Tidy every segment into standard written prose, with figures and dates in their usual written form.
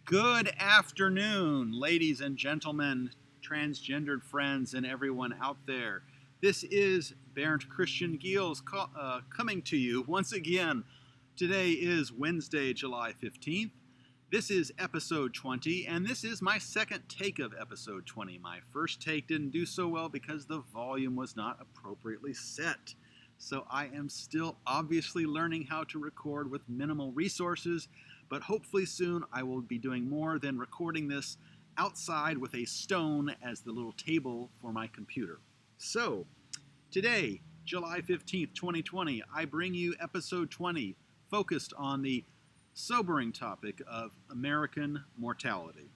Good afternoon, ladies and gentlemen, transgendered friends, and everyone out there. This is Bernd Christian Giels coming to you once again. Today is Wednesday, July 15th. This is episode 20, and this is my second take of episode 20. My first take didn't do so well because the volume was not appropriately set. So I am still obviously learning how to record with minimal resources, but hopefully soon I will be doing more than recording this outside with a stone as the little table for my computer. So, today, July 15th, 2020, I bring you episode 20, focused on the sobering topic of American mortality.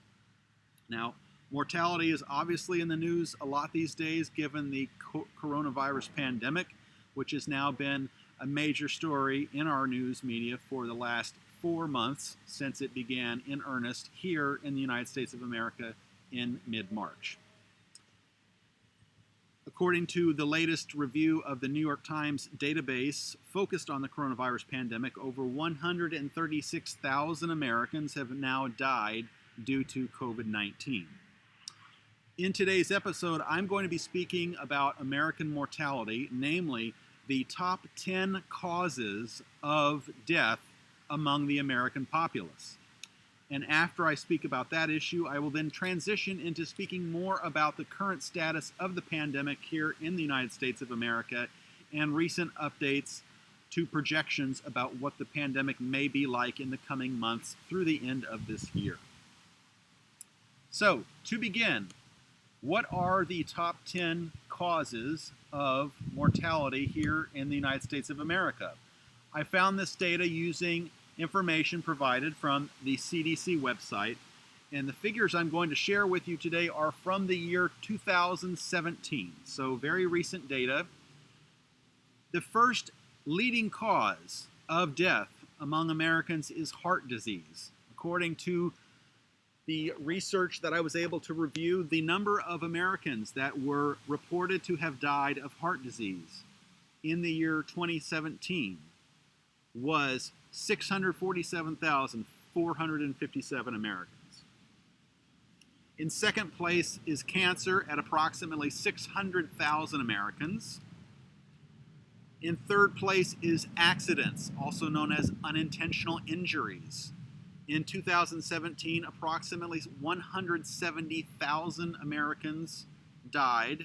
Now, mortality is obviously in the news a lot these days given the coronavirus pandemic, which has now been a major story in our news media for the last 4 months since it began in earnest here in the United States of America in mid-March. According to the latest review of the New York Times database focused on the coronavirus pandemic, over 136,000 Americans have now died due to COVID-19. In today's episode, I'm going to be speaking about American mortality, namely the top 10 causes of death among the American populace. And after I speak about that issue, I will then transition into speaking more about the current status of the pandemic here in the United States of America and recent updates to projections about what the pandemic may be like in the coming months through the end of this year. So, to begin, what are the top 10 causes of mortality here in the United States of America? I found this data using information provided from the CDC website, and the figures I'm going to share with you today are from the year 2017, so very recent data. The first leading cause of death among Americans is heart disease. According to the research that I was able to review, the number of Americans that were reported to have died of heart disease in the year 2017 was 647,457 Americans. In second place is cancer at approximately 600,000 Americans. In third place is accidents, also known as unintentional injuries. In 2017, approximately 170,000 Americans died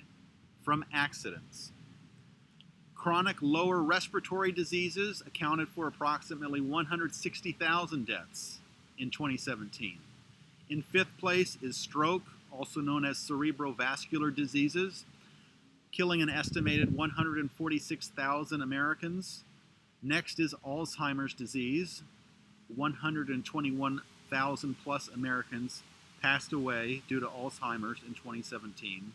from accidents. Chronic lower respiratory diseases accounted for approximately 160,000 deaths in 2017. In fifth place is stroke, also known as cerebrovascular diseases, killing an estimated 146,000 Americans. Next is Alzheimer's disease. 121,000 plus Americans passed away due to Alzheimer's in 2017.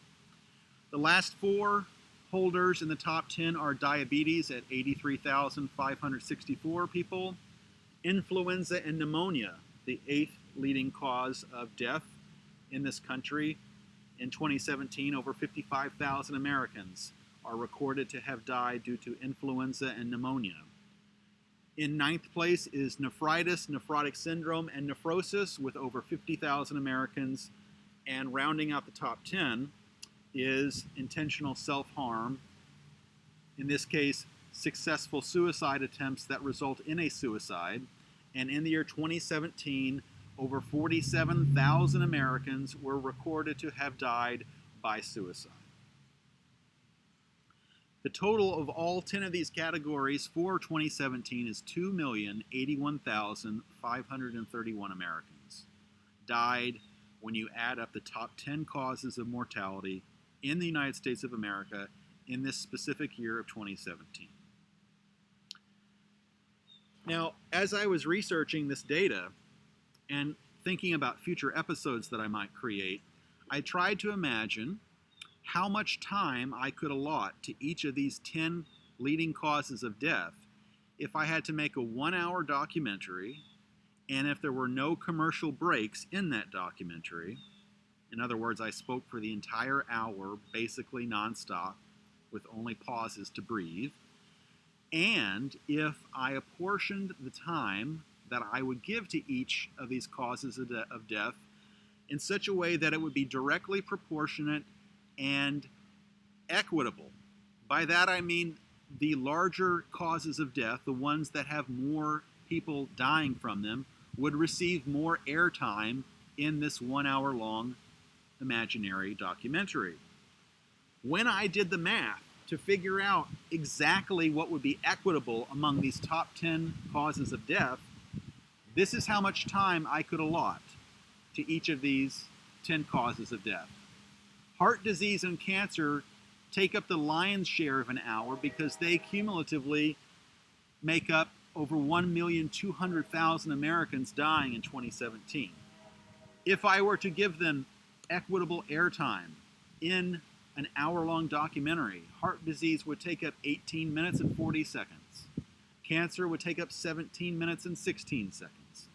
The last four holders in the top 10 are diabetes at 83,564 people, influenza and pneumonia, the eighth leading cause of death in this country. In 2017, over 55,000 Americans are recorded to have died due to influenza and pneumonia. In ninth place is nephritis, nephrotic syndrome, and nephrosis with over 50,000 Americans. And rounding out the top 10 is intentional self-harm, in this case, successful suicide attempts that result in a suicide. And in the year 2017, over 47,000 Americans were recorded to have died by suicide. The total of all 10 of these categories for 2017 is 2,081,531 Americans died when you add up the top 10 causes of mortality in the United States of America in this specific year of 2017. Now, as I was researching this data and thinking about future episodes that I might create, I tried to imagine how much time I could allot to each of these 10 leading causes of death if I had to make a 1-hour documentary and if there were no commercial breaks in that documentary. In other words, I spoke for the entire hour, basically nonstop, with only pauses to breathe. And if I apportioned the time that I would give to each of these causes of death in such a way that it would be directly proportionate and equitable. By that I mean the larger causes of death, the ones that have more people dying from them, would receive more airtime in this 1 hour long imaginary documentary. When I did the math to figure out exactly what would be equitable among these top 10 causes of death, this is how much time I could allot to each of these 10 causes of death. Heart disease and cancer take up the lion's share of an hour because they cumulatively make up over 1,200,000 Americans dying in 2017. If I were to give them equitable airtime in an hour-long documentary, heart disease would take up 18 minutes and 40 seconds. Cancer would take up 17 minutes and 16 seconds.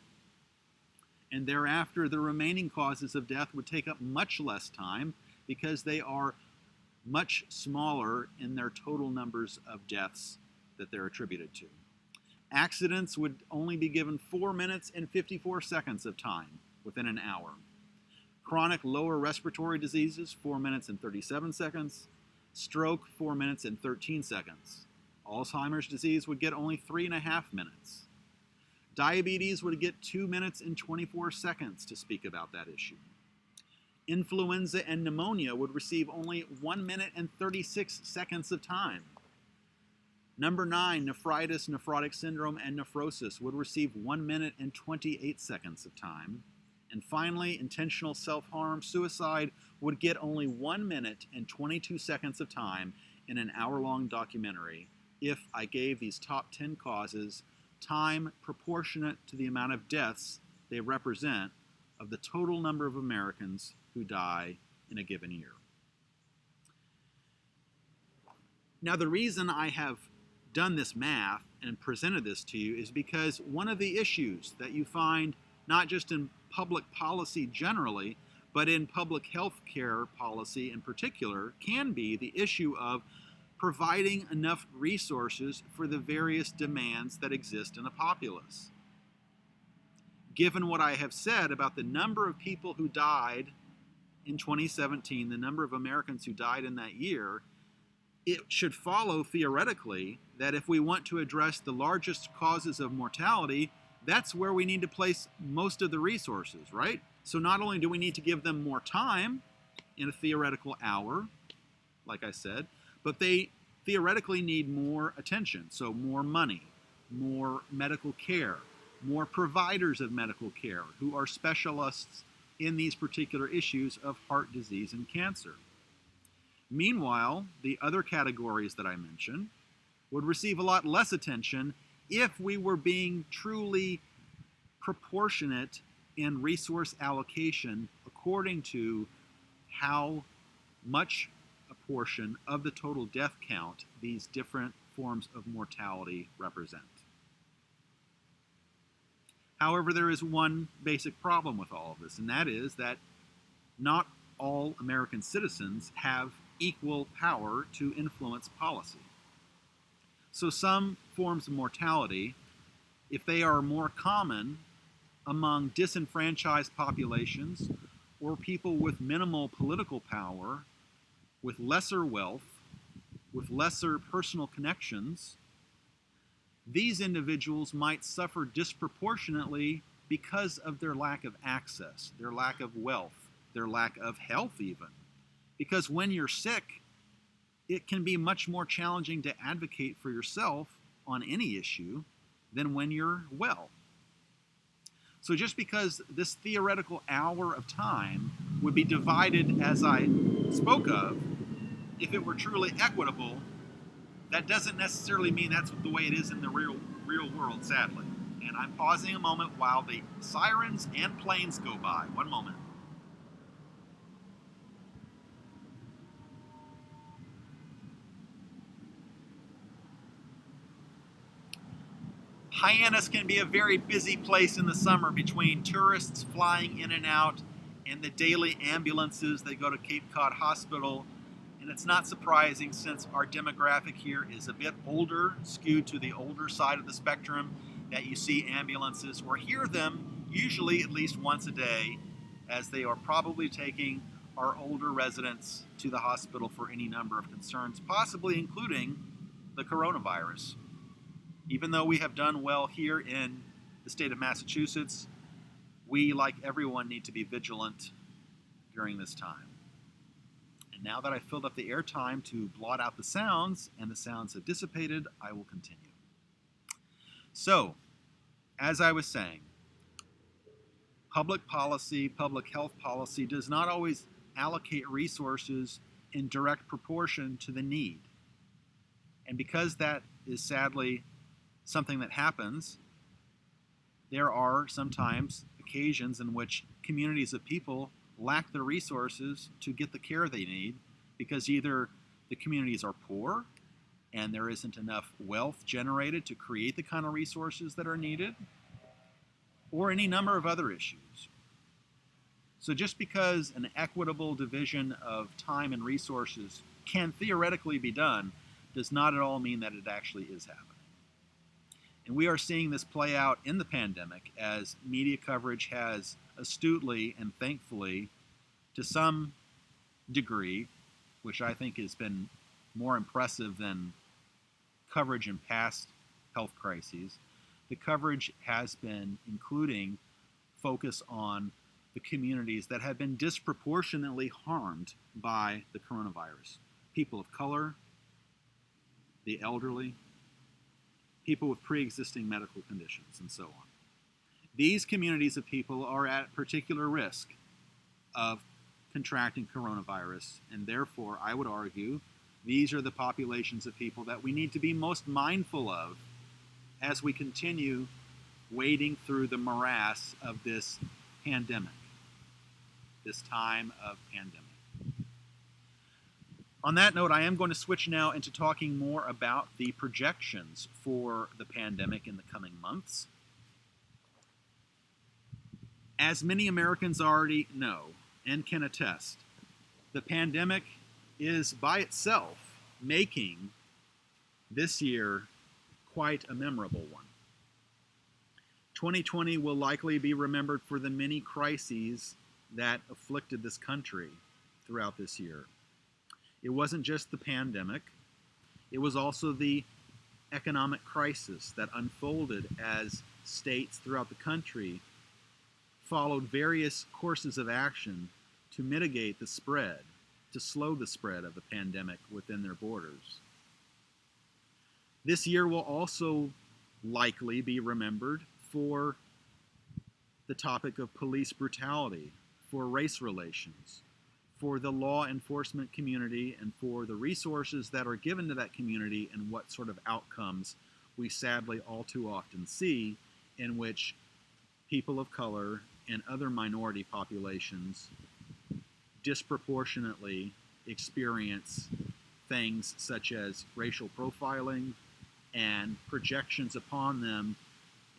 And thereafter, the remaining causes of death would take up much less time because they are much smaller in their total numbers of deaths that they're attributed to. Accidents would only be given 4 minutes and 54 seconds of time within an hour. Chronic lower respiratory diseases, 4 minutes and 37 seconds. Stroke, 4 minutes and 13 seconds. Alzheimer's disease would get only 3.5 minutes. Diabetes would get 2 minutes and 24 seconds to speak about that issue. Influenza and pneumonia would receive only 1 minute and 36 seconds of time. Number 9, nephritis, nephrotic syndrome, and nephrosis would receive 1 minute and 28 seconds of time. And finally, intentional self-harm, suicide, would get only 1 minute and 22 seconds of time in an hour-long documentary if I gave these top 10 causes time proportionate to the amount of deaths they represent of the total number of Americans who die in a given year. Now, the reason I have done this math and presented this to you is because one of the issues that you find not just in public policy generally, but in public health care policy in particular, can be the issue of providing enough resources for the various demands that exist in a populace. Given what I have said about the number of people who died in 2017, the number of Americans who died in that year, it should follow theoretically that if we want to address the largest causes of mortality, that's where we need to place most of the resources, right? So not only do we need to give them more time in a theoretical hour, like I said, but they theoretically need more attention. So more money, more medical care, more providers of medical care who are specialists in these particular issues of heart disease and cancer. Meanwhile, the other categories that I mentioned would receive a lot less attention if we were being truly proportionate in resource allocation according to how much a portion of the total death count these different forms of mortality represent. However, there is one basic problem with all of this, and that is that not all American citizens have equal power to influence policy. So some forms of mortality, if they are more common among disenfranchised populations or people with minimal political power, with lesser wealth, with lesser personal connections, these individuals might suffer disproportionately because of their lack of access, their lack of wealth, their lack of health even. Because when you're sick, it can be much more challenging to advocate for yourself on any issue than when you're well. So just because this theoretical hour of time would be divided as I spoke of, if it were truly equitable, that doesn't necessarily mean that's the way it is in the real world, sadly. And I'm pausing a moment while the sirens and planes go by. One moment. Hyannis can be a very busy place in the summer between tourists flying in and out and the daily ambulances that go to Cape Cod Hospital. And it's not surprising since our demographic here is a bit older, skewed to the older side of the spectrum, that you see ambulances or hear them usually at least once a day, as they are probably taking our older residents to the hospital for any number of concerns, possibly including the coronavirus. Even though we have done well here in the state of Massachusetts, we, like everyone, need to be vigilant during this time. And now that I've filled up the airtime to blot out the sounds, and the sounds have dissipated, I will continue. So, as I was saying, public policy, public health policy does not always allocate resources in direct proportion to the need. And because that is sadly something that happens, there are sometimes occasions in which communities of people lack the resources to get the care they need because either the communities are poor and there isn't enough wealth generated to create the kind of resources that are needed, or any number of other issues. So just because an equitable division of time and resources can theoretically be done does not at all mean that it actually is happening. And we are seeing this play out in the pandemic as media coverage has astutely and thankfully, to some degree, which I think has been more impressive than coverage in past health crises, the coverage has been including focus on the communities that have been disproportionately harmed by the coronavirus. People of color, the elderly, people with pre-existing medical conditions, and so on. These communities of people are at particular risk of contracting coronavirus, and therefore, I would argue, these are the populations of people that we need to be most mindful of as we continue wading through the morass of this pandemic, this time of pandemic. On that note, I am going to switch now into talking more about the projections for the pandemic in the coming months. As many Americans already know and can attest, the pandemic is by itself making this year quite a memorable one. 2020 will likely be remembered for the many crises that afflicted this country throughout this year. It wasn't just the pandemic, it was also the economic crisis that unfolded as states throughout the country followed various courses of action to mitigate the spread, to slow the spread of the pandemic within their borders. This year will also likely be remembered for the topic of police brutality, for race relations, for the law enforcement community, and for the resources that are given to that community and what sort of outcomes we sadly all too often see in which people of color and other minority populations disproportionately experience things such as racial profiling and projections upon them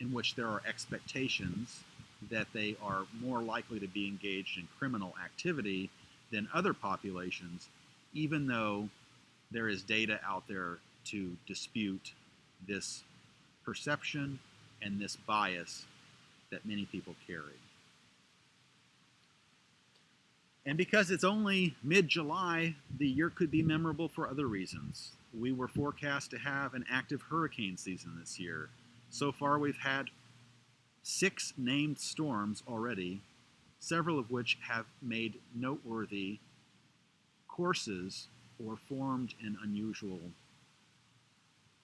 in which there are expectations that they are more likely to be engaged in criminal activity than other populations, even though there is data out there to dispute this perception and this bias that many people carry. And because it's only mid-July, the year could be memorable for other reasons. We were forecast to have an active hurricane season this year. So far, we've had 6 named storms already, several of which have made noteworthy courses or formed in unusual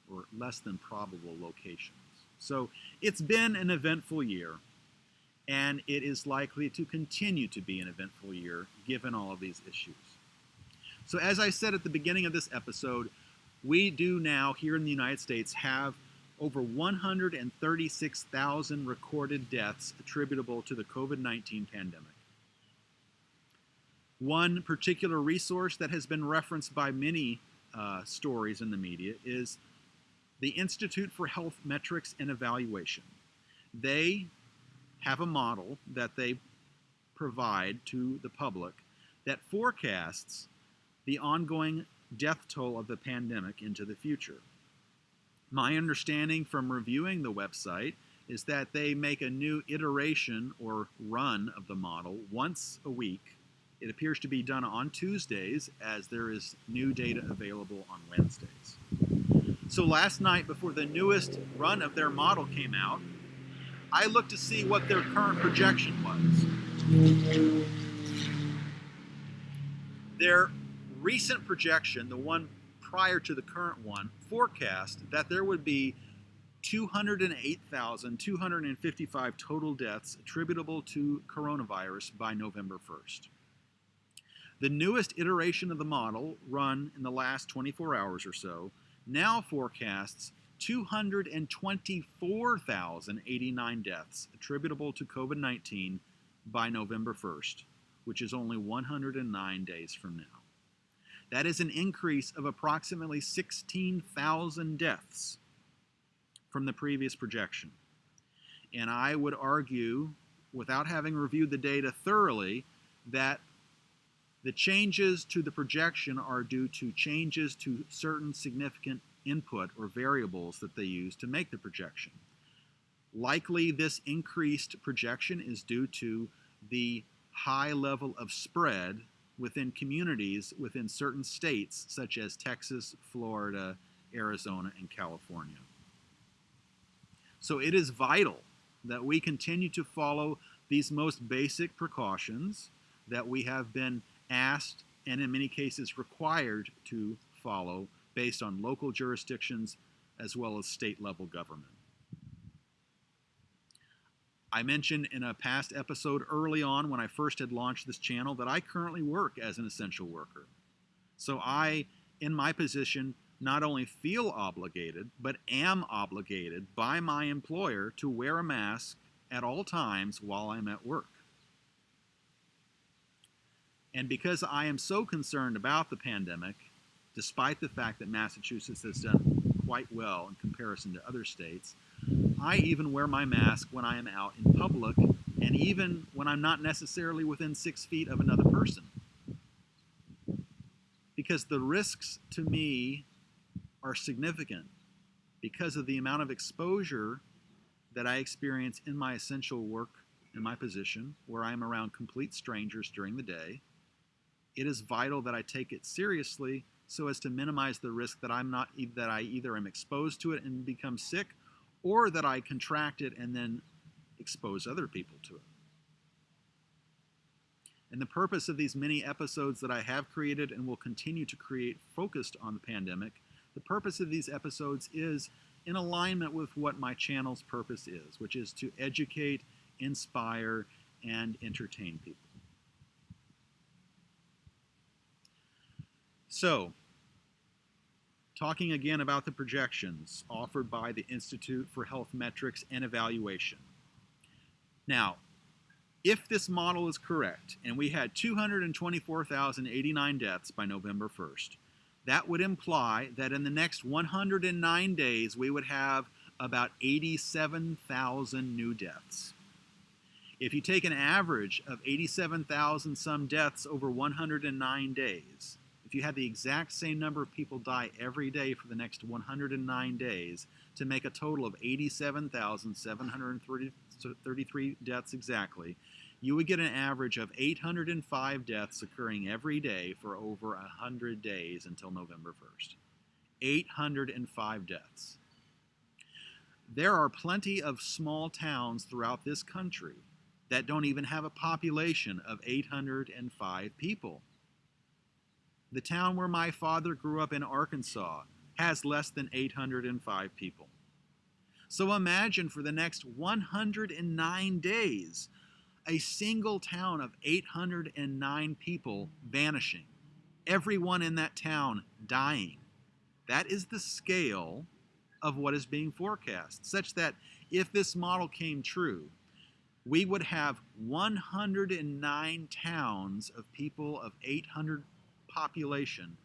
or less than probable locations. So it's been an eventful year, and it is likely to continue to be an eventful year given all of these issues. So as I said at the beginning of this episode, we do now here in the United States have over 136,000 recorded deaths attributable to the COVID-19 pandemic. One particular resource that has been referenced by many stories in the media is the Institute for Health Metrics and Evaluation. They have a model that they provide to the public that forecasts the ongoing death toll of the pandemic into the future. My understanding from reviewing the website is that they make a new iteration or run of the model once a week. It appears to be done on Tuesdays, as there is new data available on Wednesdays. So last night, before the newest run of their model came out, I looked to see what their current projection was. Their recent projection, the one prior to the current one, forecast that there would be 208,255 total deaths attributable to coronavirus by November 1st. The newest iteration of the model, run in the last 24 hours or so, now forecasts 224,089 deaths attributable to COVID-19 by November 1st, which is only 109 days from now. That is an increase of approximately 16,000 deaths from the previous projection. And I would argue, without having reviewed the data thoroughly, that the changes to the projection are due to changes to certain significant input or variables that they use to make the projection. Likely, this increased projection is due to the high level of spread within communities within certain states such as Texas, Florida, Arizona, and California. So it is vital that we continue to follow these most basic precautions that we have been asked and in many cases required to follow based on local jurisdictions as well as state level government. I mentioned in a past episode early on when I first had launched this channel that I currently work as an essential worker. So I, in my position, not only feel obligated, but am obligated by my employer to wear a mask at all times while I'm at work. And because I am so concerned about the pandemic, despite the fact that Massachusetts has done quite well in comparison to other states, I even wear my mask when I am out in public and even when I'm not necessarily within 6 feet of another person. Because the risks to me are significant because of the amount of exposure that I experience in my essential work in my position where I'm around complete strangers during the day. It is vital that I take it seriously so as to minimize the risk that I either am exposed to it and become sick, or that I contract it and then expose other people to it. And the purpose of these many episodes that I have created and will continue to create focused on the pandemic, the purpose of these episodes is in alignment with what my channel's purpose is, which is to educate, inspire, and entertain people. So, talking again about the projections offered by the Institute for Health Metrics and Evaluation. Now, if this model is correct, and we had 224,089 deaths by November 1st, that would imply that in the next 109 days, we would have about 87,000 new deaths. If you take an average of 87,000 some deaths over 109 days, if you had the exact same number of people die every day for the next 109 days to make a total of 87,733 deaths exactly, you would get an average of 805 deaths occurring every day for over 100 days until November 1st. 805 deaths. There are plenty of small towns throughout this country that don't even have a population of 805 people. The town where my father grew up in Arkansas has less than 805 people. So imagine for the next 109 days, a single town of 809 people vanishing, everyone in that town dying. That is the scale of what is being forecast, such that if this model came true, we would have 109 towns of people of 800 population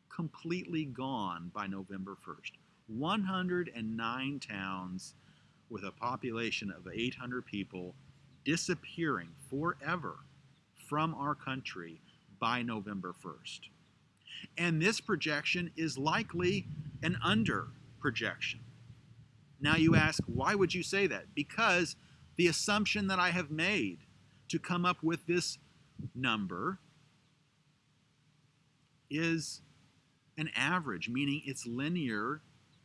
completely gone by November 1st. 109 towns with a population of 800 people disappearing forever from our country by November 1st. And this projection is likely an under projection. Now you ask, why would you say that? Because the assumption that I have made to come up with this number is an average, meaning it's linear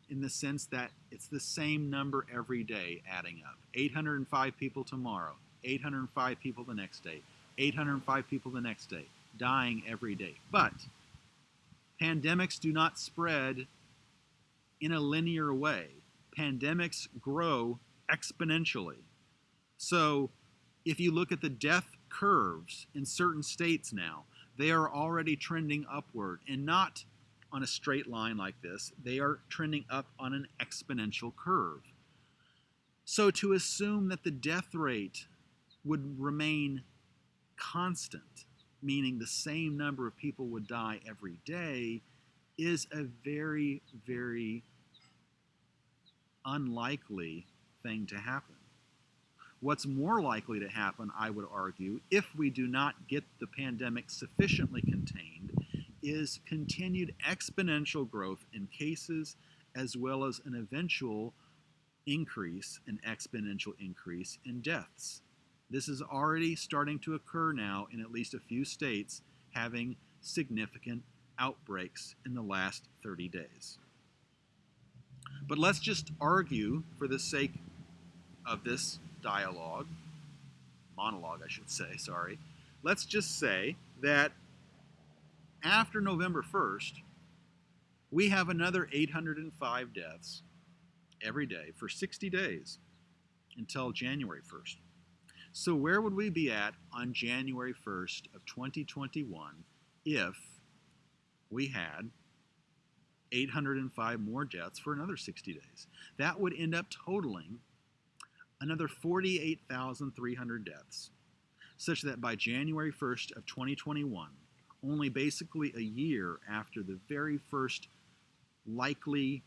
in the sense that it's the same number every day adding up. 805 people tomorrow, 805 people the next day, 805 people the next day, dying every day. But pandemics do not spread in a linear way. Pandemics grow exponentially. So if you look at the death curves in certain states now, they are already trending upward, and not on a straight line like this. They are trending up on an exponential curve. So to assume that the death rate would remain constant, meaning the same number of people would die every day, is a very, very unlikely thing to happen. What's more likely to happen, I would argue, if we do not get the pandemic sufficiently contained, is continued exponential growth in cases, as well as an eventual increase, an exponential increase in deaths. This is already starting to occur now in at least a few states, having significant outbreaks in the last 30 days. But let's just argue, for the sake of this monologue I should say, sorry. Let's just say that after November 1st, we have another 805 deaths every day for 60 days until January 1st. So where would we be at on January 1st of 2021 if we had 805 more deaths for another 60 days? That would end up totaling another 48,300 deaths, such that by January 1st of 2021, only basically a year after the very first likely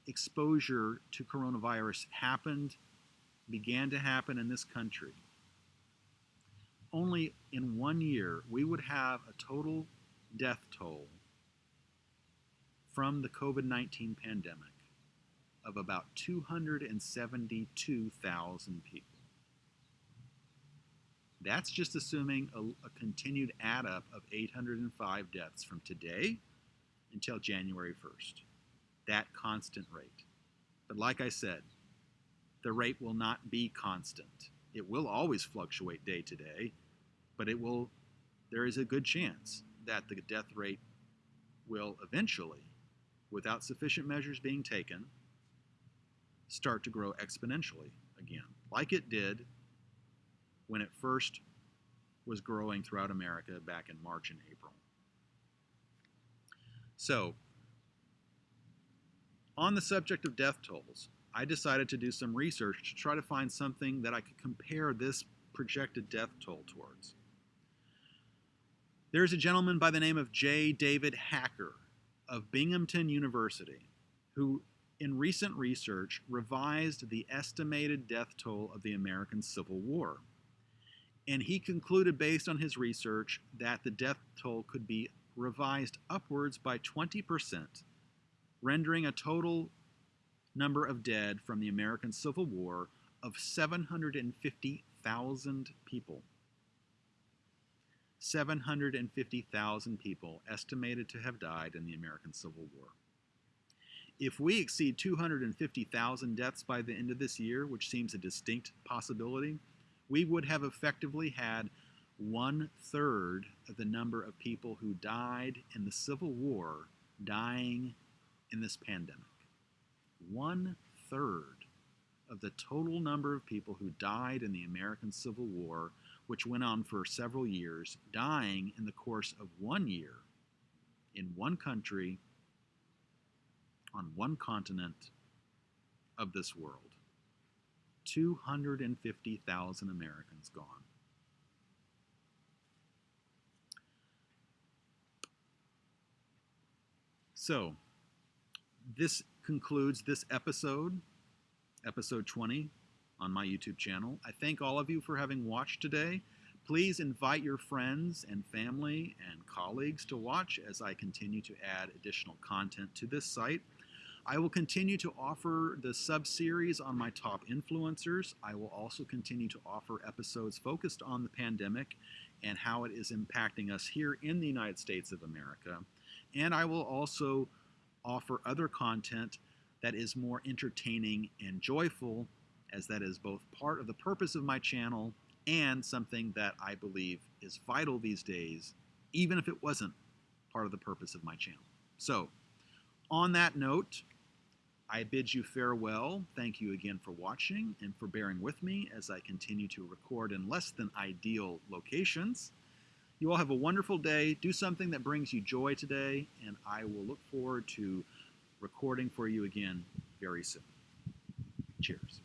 exposure to coronavirus began to happen in this country, only in 1 year we would have a total death toll from the COVID-19 pandemic of about 272,000 people. That's just assuming a continued add up of 805 deaths from today until January 1st. That constant rate. But like I said, the rate will not be constant. It will always fluctuate day to day, but there is a good chance that the death rate will eventually, without sufficient measures being taken, start to grow exponentially again, like it did when it first was growing throughout America back in March and April. So, on the subject of death tolls, I decided to do some research to try to find something that I could compare this projected death toll towards. There's a gentleman by the name of J. David Hacker of Binghamton University who, in recent research, revised the estimated death toll of the American Civil War. And he concluded, based on his research, that the death toll could be revised upwards by 20%, rendering a total number of dead from the American Civil War of 750,000 people. 750,000 people estimated to have died in the American Civil War. If we exceed 250,000 deaths by the end of this year, which seems a distinct possibility, we would have effectively had 1/3 of the number of people who died in the Civil War dying in this pandemic. 1/3 of the total number of people who died in the American Civil War, which went on for several years, dying in the course of 1 year in one country on one continent of this world. 250,000 Americans gone. So, this concludes this episode 20 on my YouTube channel. I thank all of you for having watched today. Please invite your friends and family and colleagues to watch as I continue to add additional content to this site. I will continue to offer the sub-series on my top influencers. I will also continue to offer episodes focused on the pandemic and how it is impacting us here in the United States of America. And I will also offer other content that is more entertaining and joyful, as that is both part of the purpose of my channel and something that I believe is vital these days, even if it wasn't part of the purpose of my channel. So, on that note, I bid you farewell. Thank you again for watching and for bearing with me as I continue to record in less than ideal locations. You all have a wonderful day. Do something that brings you joy today, and I will look forward to recording for you again very soon. Cheers.